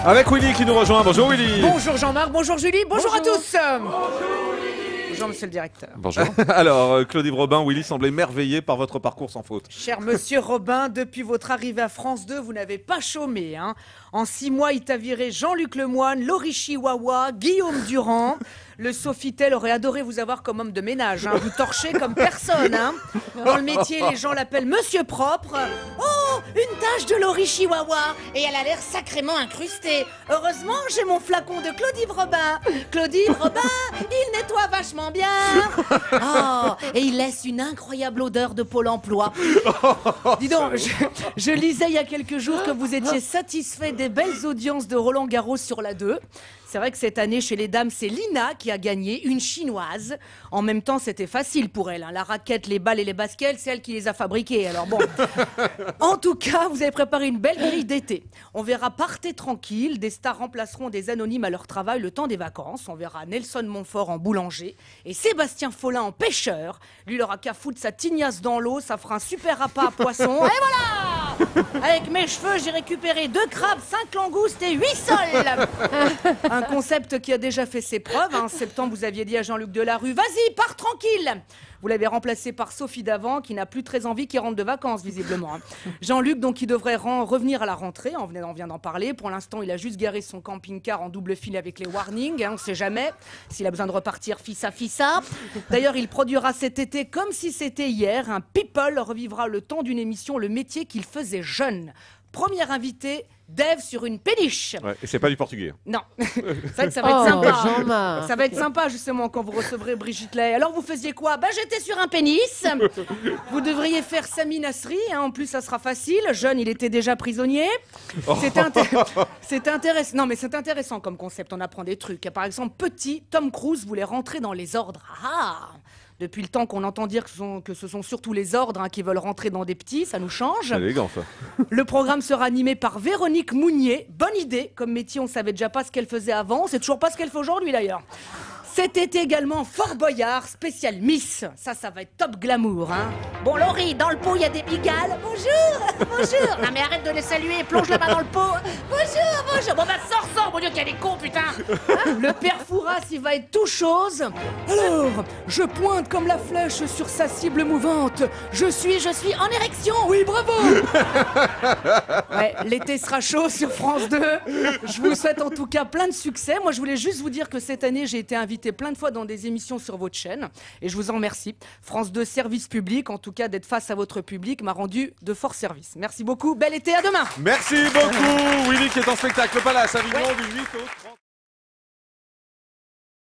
Avec Willy qui nous rejoint. Bonjour Willy. Bonjour Jean-Marc, bonjour Julie, bonjour à tous. Bonjour monsieur le directeur. Bonjour. Alors, Claude-Yves Robin, Willy semble émerveillé par votre parcours sans faute. Cher monsieur Robin, depuis votre arrivée à France 2, vous n'avez pas chômé. Hein. En 6 mois, il t'a viré Jean-Luc Lemoyne, Laurie Chihuahua, Guillaume Durand. Le Sofitel aurait adoré vous avoir comme homme de ménage. Hein. Vous torchez comme personne. Hein. Dans le métier, les gens l'appellent Monsieur Propre. Oh, une tache de Laurie Chihuahua. Et elle a l'air sacrément incrustée. Heureusement, j'ai mon flacon de Claude-Yves Robin. Claude-Yves Robin, il nettoie vachement bien. Oh, et il laisse une incroyable odeur de Pôle emploi. Dis donc, je lisais il y a quelques jours que vous étiez satisfait des belles audiences de Roland Garros sur la 2. C'est vrai que cette année, chez les dames, c'est Lina qui a gagné, une chinoise. En même temps, c'était facile pour elle. Hein. La raquette, les balles et les baskets, c'est elle qui les a fabriquées. Alors bon. En tout cas, vous avez préparé une belle grille d'été. On verra Partez tranquille. Des stars remplaceront des anonymes à leur travail le temps des vacances. On verra Nelson Montfort en boulanger et Sébastien Follin en pêcheur. Lui, il aura qu'à foutre sa tignasse dans l'eau. Ça fera un super appât à poisson. Et voilà! Avec mes cheveux, j'ai récupéré 2 crabes, 5 langoustes et 8 sols. Un concept qui a déjà fait ses preuves. En septembre, vous aviez dit à Jean-Luc Delarue, vas-y, pars tranquille. Vous l'avez remplacé par Sophie Davant, qui n'a plus très envie qu'il rentre de vacances, visiblement. Jean-Luc, donc, qui devrait revenir à la rentrée. On vient d'en parler. Pour l'instant, il a juste garé son camping-car en double fil avec les warnings. Hein, on ne sait jamais s'il a besoin de repartir fissa. D'ailleurs, il produira cet été, comme si c'était hier, un People revivra le temps d'une émission, le métier qu'il faisait jeune. Premier invité, Dave sur une péniche. Ouais, et c'est pas du portugais. Non, c'est vrai que ça va être sympa. Ça va être sympa justement quand vous recevrez Brigitte Lay. Alors vous faisiez quoi? Ben j'étais sur un pénis. Vous devriez faire Sami Nasri, hein. En plus ça sera facile. Jeune, il était déjà prisonnier. C'est intéressant. Non mais c'est intéressant comme concept, on apprend des trucs. Par exemple, petit, Tom Cruise voulait rentrer dans les ordres. Ah, depuis le temps qu'on entend dire que ce sont surtout les ordres qui veulent rentrer dans des petits, ça nous change. C'est élégant ça. Le programme sera animé par Véronique Mounier. Bonne idée, comme métier on savait déjà pas ce qu'elle faisait avant, c'est toujours pas ce qu'elle fait aujourd'hui d'ailleurs. Cet été également, Fort Boyard, spécial Miss. Ça va être top glamour, hein. Bon, Laurie, dans le pot, il y a des bigales. Bonjour, bonjour. Non, mais arrête de les saluer, plonge la main dans le pot. Bonjour. Bon, bah, sors, mon Dieu, qu'il y a des cons, putain. Le père Fouras, il va être tout chose. Alors, je pointe comme la flèche sur sa cible mouvante. Je suis en érection. Oui, bravo. Ouais, l'été sera chaud sur France 2. Je vous souhaite en tout cas plein de succès. Moi, je voulais juste vous dire que cette année, j'ai été invité plein de fois dans des émissions sur votre chaîne et je vous en remercie. France 2 service public, en tout cas d'être face à votre public m'a rendu de forts services. Merci beaucoup, bel été, à demain. Merci beaucoup Willy qui est en spectacle au Palace Avignon du 8 au 30.